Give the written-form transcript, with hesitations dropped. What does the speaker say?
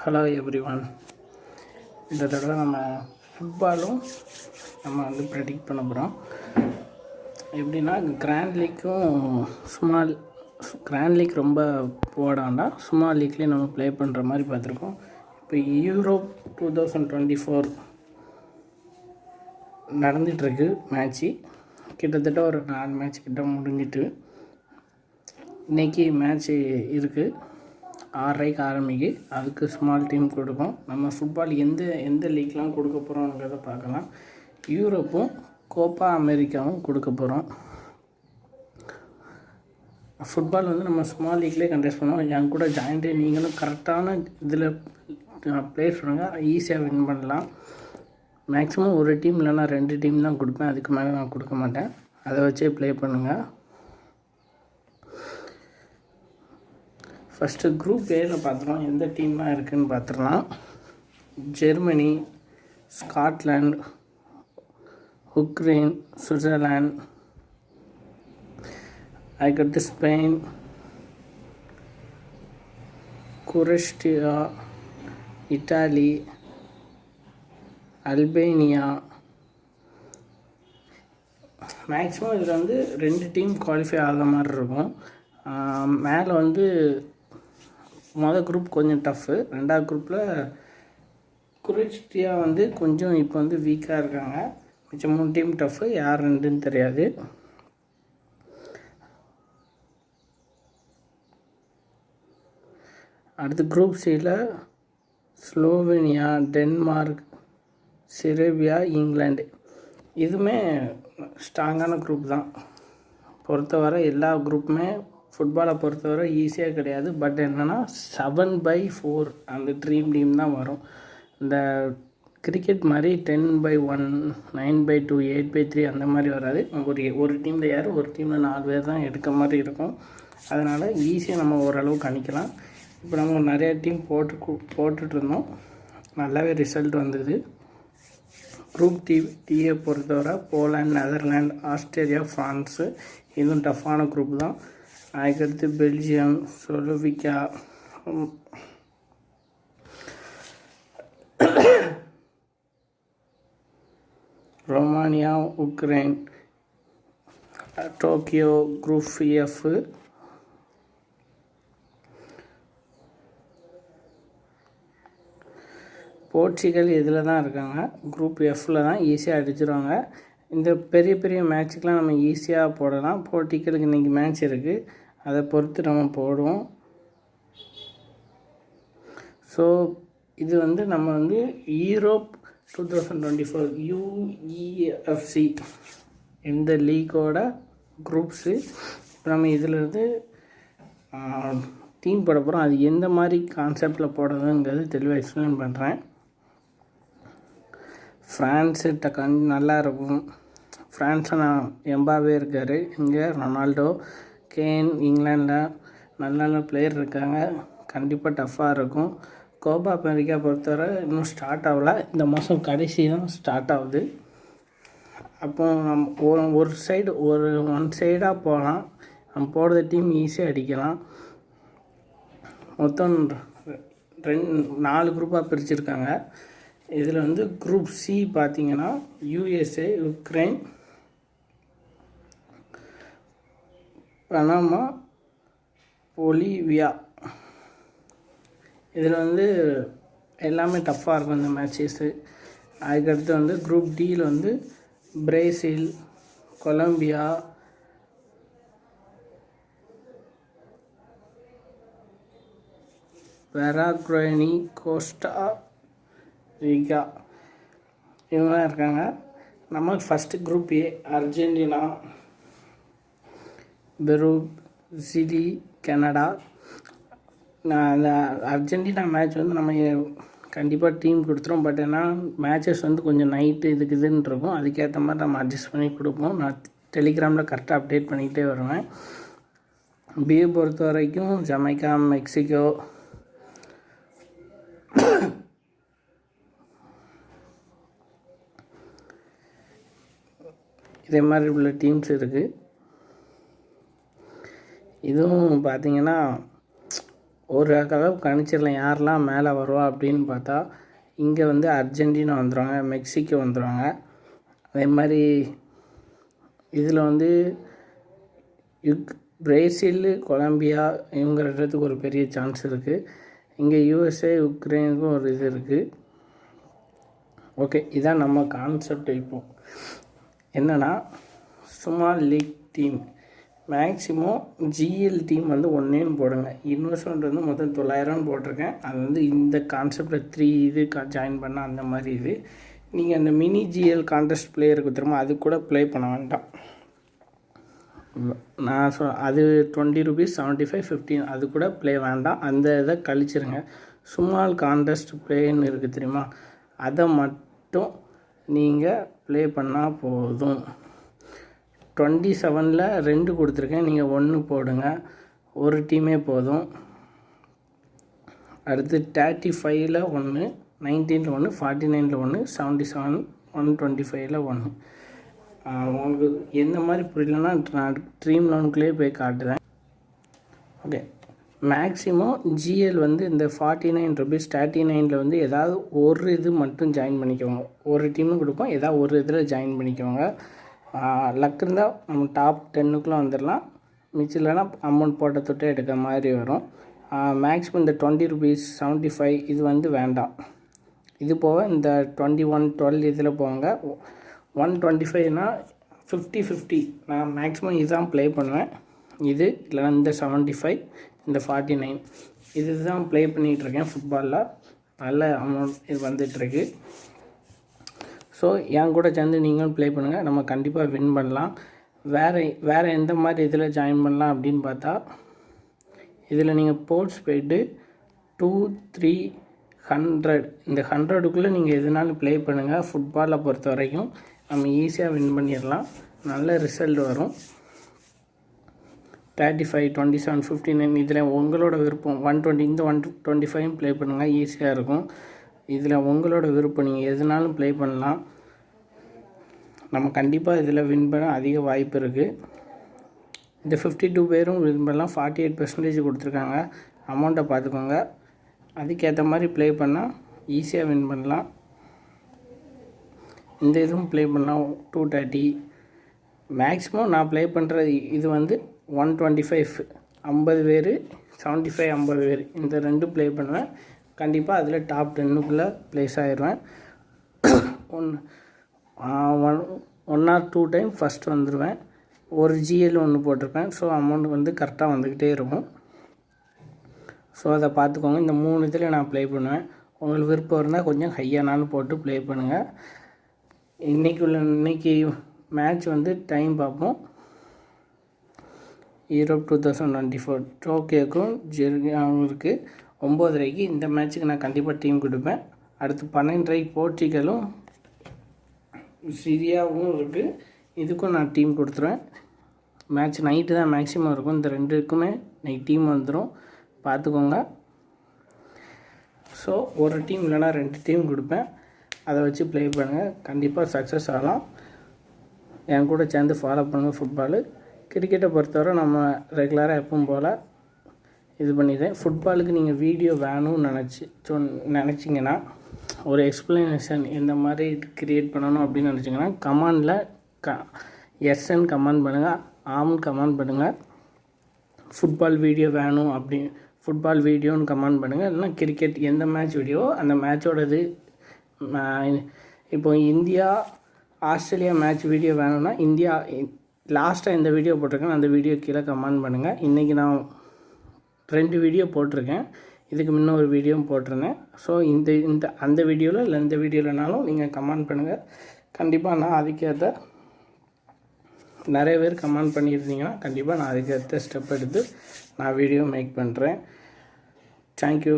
Hello every one. இந்த தடவை நம்ம ஃபுட்பாலும் நம்ம ப்ரெடிக்ட் பண்ண போகிறோம். எப்படின்னா கிராண்ட் லீக்கும் கிராண்ட் லீக் ரொம்ப போடாண்டா ஸ்மால் லீக்லேயே நம்ம ப்ளே பண்ணுற மாதிரி பார்த்துருக்கோம். இப்போ யூரோப் 2024 நடந்துகிட்ருக்கு மேட்ச்சு. கிட்டத்தட்ட ஒரு 4 மேட்ச் கிட்ட முடிஞ்சிட்டு இன்றைக்கி மேட்ச்சு இருக்குது. 6:30 ஆரம்பிக்கு. அதுக்கு ஸ்மால் டீம் கொடுக்கும். நம்ம ஃபுட்பால் எந்த லீக்லாம் கொடுக்க போகிறோங்கிறத பார்க்கலாம். யூரோப்பும் கோப்பா அமெரிக்காவும் கொடுக்க போகிறோம். ஃபுட்பால் நம்ம ஸ்மால் லீக்லேயே கண்டெஸ்ட் பண்ணுவோம். என் கூட ஜாயின்ட்டு நீங்களும் கரெக்டான இதில் ப்ளே பண்ணுங்கள், ஈஸியாக வின் பண்ணலாம். மேக்ஸிமம் ஒரு டீம் இல்லைனா 2 டீம் தான் கொடுப்பேன், அதுக்கு மேலே நான் கொடுக்க மாட்டேன். அதை வச்சே ப்ளே பண்ணுங்கள். ஃபஸ்ட்டு குரூப் ஏல பார்த்துருவோம். எந்த டீம்லாம் இருக்குதுன்னு பார்த்துடலாம். ஜெர்மனி, ஸ்காட்லாண்ட், உக்ரைன், சுவிட்சர்லாண்ட், அதுக்கடுத்து Spain, Croatia, Italy, Albania. Maximum இதில் 2 டீம் குவாலிஃபை ஆகிற மாதிரி இருக்கும். மேலே மொதல் குரூப் கொஞ்சம் டஃப்பு. 2வது குரூப்பில் குரோஷியா கொஞ்சம் இப்போ வீக்காக இருக்காங்க. மிச்சம் 3 டீம் டஃப்பு. யார் 2ன்னு தெரியாது. அடுத்து குரூப் சியில் ஸ்லோவேனியா, டென்மார்க், செர்பியா, இங்கிலாந்து. இதுவுமே ஸ்ட்ராங்கான குரூப் தான். பொறுத்தவரை எல்லா குரூப்புமே ஃபுட்பாலை பொறுத்தவரை ஈஸியாக கிடையாது. பட் என்னென்னா 7/4 அந்த ட்ரீம் டீம் தான் வரும். இந்த கிரிக்கெட் மாதிரி 10/1, 9/2, 8/3 அந்த மாதிரி வராது. ஒரு டீமில் யார், ஒரு டீமில் 4 பேர் தான் எடுக்க மாதிரி இருக்கும். அதனால் ஈஸியாக நம்ம ஓரளவு கணிக்கலாம். இப்போ நம்ம நிறையா டீம் போட்டுட்ருந்தோம். நல்லாவே ரிசல்ட் வந்தது. குரூப் டீயை பொறுத்தவரை போலாண்ட், நெதர்லாண்ட், ஆஸ்திரேலியா, ஃப்ரான்ஸு. இதுவும் டஃப்பான குரூப் தான். அதுக்கடுத்து Belgium, Slovakia, Romania, Ukraine, Tokyo. Group F Portugal இதில் தான் இருக்காங்க. குரூப் எஃப்பில் தான் ஈஸியாக அடிச்சிடுவாங்க. இந்த பெரிய பெரிய மேட்ச்சுக்கெலாம் நம்ம ஈஸியாக போடலாம். போர்ச்சுகலுக்கு இன்றைக்கி மேட்ச் இருக்குது, அதை பொறுத்து நம்ம போடுவோம். ஸோ இது நம்ம யூரோப் 2024 UFC இந்த லீக்கோட குரூப்ஸு. இப்போ நம்ம இதிலிருந்து டீம் போட போகிறோம். அது எந்த மாதிரி கான்செப்டில் போடுறதுங்கிறது தெளிவாக எக்ஸ்பிளைன் பண்ணுறேன். ஃப்ரான்ஸு நல்லாயிருக்கும். ஃப்ரான்ஸில் எம்பாவே இருக்கார். இங்கே ரொனால்டோ, கேன். இங்கிலாண்டில் நல்ல பிளேயர் இருக்காங்க. கண்டிப்பாக டஃப்பாக இருக்கும். கோப்பா அமெரிக்கா பொறுத்தவரை இன்னும் ஸ்டார்ட் ஆகலை. இந்த மாதம் கடைசி தான் ஸ்டார்ட் ஆகுது. அப்போ நம்ம ஒன் சைடாக போகலாம். நம்ம போடுற டீம் ஈஸியாக அடிக்கலாம். மொத்தம் 4 குரூப்பாக பிரிச்சுருக்காங்க. இதில் குரூப் சி பார்த்திங்கன்னா USA, உக்ரைன், பனாமா, பொலிவியா. இதில் எல்லாமே டஃப்பாக இருக்கும் இந்த மேட்சஸ்ஸு. அதுக்கடுத்து குரூப் டியில் பிரேசில், கொலம்பியா, வெராகுவேனி, கோஸ்டா ரிகா இவங்களாம் இருக்காங்க. நமக்கு ஃபஸ்ட்டு குரூப் ஏ அர்ஜென்டினா, பெரு, சிலி, கனடா. அந்த அர்ஜென்டினா மேட்ச் நம்ம கண்டிப்பாக டீம் கொடுத்துரும். பட் ஏன்னா மேட்சஸ் கொஞ்சம் நைட்டு இதுன்னு இருக்கும். அதுக்கேற்ற மாதிரி நம்ம அட்ஜஸ்ட் பண்ணி கொடுப்போம். நான் டெலிகிராமில் கரெக்டாக அப்டேட் பண்ணிக்கிட்டே வருவேன். பிஏ பொறுத்த வரைக்கும் ஜமைக்கா, மெக்சிகோ, இதே மாதிரி உள்ள டீம்ஸ் இருக்குது. இதுவும் பார்த்திங்கன்னா ஒரு கதவு கணிச்சிடலாம் யாரெல்லாம் மேலே வருவா அப்படின்னு பார்த்தா இங்கே வந்து அர்ஜென்டினா வந்துடுவாங்க, மெக்சிகோ வந்துடுவாங்க. அதே மாதிரி இதில் வந்து பிரேசில், கொலம்பியா இவங்க ரெண்டுத்துக்கு ஒரு பெரிய சான்ஸ் இருக்குது. இங்கே யூஎஸ்ஏ, உக்ரைனுக்கும் ஒரு இது இருக்குது. ஓகே, இதான் நம்ம கான்செப்ட். இப்போ என்னென்னா small league team maximum GL team வந்து 1 போடுங்க. இன்வெஸ்ட்மெண்ட் வந்து மொத்தம் 900 போட்டிருக்கேன். அது வந்து இந்த கான்செப்டில் 3 இது ஜாயின் பண்ணால் அந்த மாதிரி இது. நீங்கள் அந்த மினி ஜிஎல் கான்டெஸ்ட் பிளேயருக்கு திரும்ப அது கூட ப்ளே பண்ண வேண்டாம். நான் அது ₹20, 75, 15 அது கூட ப்ளே வேண்டாம். அந்த இதை கழிச்சிருங்க. ஸ்மால் கான்டெஸ்ட் ப்ளேன்னு இருக்குது தெரியுமா, அதை மட்டும் நீங்கள் ப்ளே பண்ணால் போதும். 27ல் 2 கொடுத்துருக்கேன், நீங்கள் 1 போடுங்க, ஒரு டீமே போதும். அடுத்து 35ல் 1, 19ல் 1, 49ல் 1, 77, 125ல் 1. உங்களுக்கு எந்த மாதிரி புரியலன்னா நான் ட்ரீம் லோனுக்குள்ளேயே போய் காட்டுறேன். ஓகே, மேக்ஸிமம் ஜிஎல் வந்து இந்த ₹49, 39ல் வந்து ஏதாவது ஒரு இது மட்டும் ஜாயின் பண்ணிக்கோங்க. ஒரு டீமும் கொடுப்போம், ஏதாவது ஒரு இதில் ஜாயின் பண்ணிக்கோங்க. லக் இருந்தால் நம்ம டாப் 10க்குள்ளே வந்துடலாம். மிச்சம் இல்லைனா அமௌண்ட் போட்ட தொட்டே எடுக்கிற மாதிரி வரும். மேக்ஸிமம் இந்த ₹20, 75 இது வந்து வேண்டாம். இது போக இந்த 21, 12 இதில் போவாங்க. 125னா 50-50 நான் மேக்ஸிமம் இதுதான் ப்ளே பண்ணுவேன். இது இல்லைனா இந்த 75, இந்த 49 இது தான் ப்ளே பண்ணிகிட்ருக்கேன். ஃபுட்பாலில் நல்ல அமௌண்ட் இது வந்துட்டுருக்கு. ஸோ என் கூட சேர்ந்து நீங்களும் ப்ளே பண்ணுங்கள், நம்ம கண்டிப்பாக வின் பண்ணலாம். வேறு எந்த மாதிரி இதில் ஜாயின் பண்ணலாம் அப்படின்னு பார்த்தா, இதில் நீங்கள் போர்ட்ஸ் போய்ட்டு 2, 3, 100 இந்த 100க்குள்ளே நீங்கள் எதுனாலும் ப்ளே பண்ணுங்கள். ஃபுட்பாலை பொறுத்த வரைக்கும் நம்ம ஈஸியாக வின் பண்ணிடலாம், நல்ல ரிசல்ட் வரும். 35, 27, 59 இதில் உங்களோட விருப்பம். 120 இந்த 125 ப்ளே பண்ணுங்கள், ஈஸியாக இருக்கும். இதில் உங்களோட விருப்பம், நீங்கள் எதுனாலும் ப்ளே பண்ணலாம். நம்ம கண்டிப்பாக இதில் வின் பண்ண அதிக வாய்ப்பு இருக்குது. இந்த 52 பேரும் வின் பண்ணலாம். 48% கொடுத்துருக்காங்க. அமௌண்ட்டை பார்த்துக்கோங்க, அதுக்கேற்ற மாதிரி ப்ளே பண்ணால் ஈஸியாக வின் பண்ணலாம். இந்த இதுவும் ப்ளே பண்ணால் 230 மேக்ஸிமம் நான் ப்ளே பண்ணுற இது வந்து 125 50 பேர், 75 50 பேர் இந்த 2 ப்ளே பண்ணுவேன். கண்டிப்பாக அதில் டாப் 10க்குள்ளே ப்ளேஸ் ஆகிடுவேன். 1 or 2 டைம் ஃபஸ்ட் வந்துடுவேன். ஒரு ஜிஎல் 1 போட்டிருப்பேன். ஸோ அமௌண்ட் வந்து கரெக்டாக வந்துக்கிட்டே இருக்கும். ஸோ அதை பார்த்துக்கோங்க. இந்த 3 இதில் நான் ப்ளே பண்ணுவேன். உங்களுக்கு விருப்பம் இருந்தால் கொஞ்சம் ஹையானாலும் போட்டு ப்ளே பண்ணுங்கள். இன்றைக்கி மேட்ச் வந்து டைம் பார்ப்போம். யூரோப் 2024 டோக்கியோக்கும் ஜெர்மனியும் இருக்குது. 9:30 இந்த மேட்ச்சுக்கு நான் கண்டிப்பாக டீம் கொடுப்பேன். அடுத்து 12:30 போர்ச்சுகலும் சிரியாவும் இருக்குது. இதுக்கும் நான் டீம் கொடுத்துருவேன். மேட்ச் நைட்டு தான் மேக்ஸிமம் இருக்கும். இந்த 2க்குமே நைட் டீம் வந்துடும், பார்த்துக்கோங்க. ஸோ ஒரு டீம் இல்லைனா 2 டீம் கொடுப்பேன். அதை வச்சு ப்ளே பண்ணுங்கள், கண்டிப்பாக சக்ஸஸ் ஆகலாம். என் கூட சேர்ந்து ஃபாலோ பண்ணுங்கள். ஃபுட்பாலு கிரிக்கெட்டை பொறுத்தவரை நம்ம ரெகுலராக எப்பவும் போல் இது பண்ணிடுறேன். ஃபுட்பாலுக்கு நீங்கள் வீடியோ வேணும்னு நினச்சிங்கன்னா, ஒரு எக்ஸ்ப்ளனேஷன் இந்த மாதிரி கிரியேட் பண்ணணும் அப்படின்னு நினச்சிங்கன்னா கமெண்டில் எஸ்ன்னு கமெண்ட் பண்ணுங்கள், ஆம்னு கமெண்ட் பண்ணுங்கள். ஃபுட்பால் வீடியோ வேணும் அப்படி ஃபுட்பால் வீடியோன்னு கமெண்ட் பண்ணுங்கள். இல்லைனா கிரிக்கெட் எந்த மேட்ச் வீடியோ அந்த மேட்சோடது. இப்போ இந்தியா ஆஸ்திரேலியா மேட்ச் வீடியோ வேணும்னா இந்தியா லாஸ்ட்டாக இந்த வீடியோ போட்டிருக்கேன், அந்த வீடியோ கீழே கமெண்ட் பண்ணுங்கள். இன்றைக்கி நான் 2 வீடியோ போட்டிருக்கேன், இதுக்கு முன்ன ஒரு வீடியோவும் போட்டிருந்தேன். ஸோ அந்த வீடியோவில் இல்லை இந்த வீடியோவில்னாலும் நீங்கள் கமெண்ட் பண்ணுங்கள். கண்டிப்பாக நான் அதுக்கேற்ற நிறைய பேர் கமெண்ட் பண்ணியிருந்தீங்கன்னா கண்டிப்பாக நான் அதுக்கேற்ற ஸ்டெப் எடுத்து நான் வீடியோ மேக் பண்ணுறேன். தேங்க்யூ.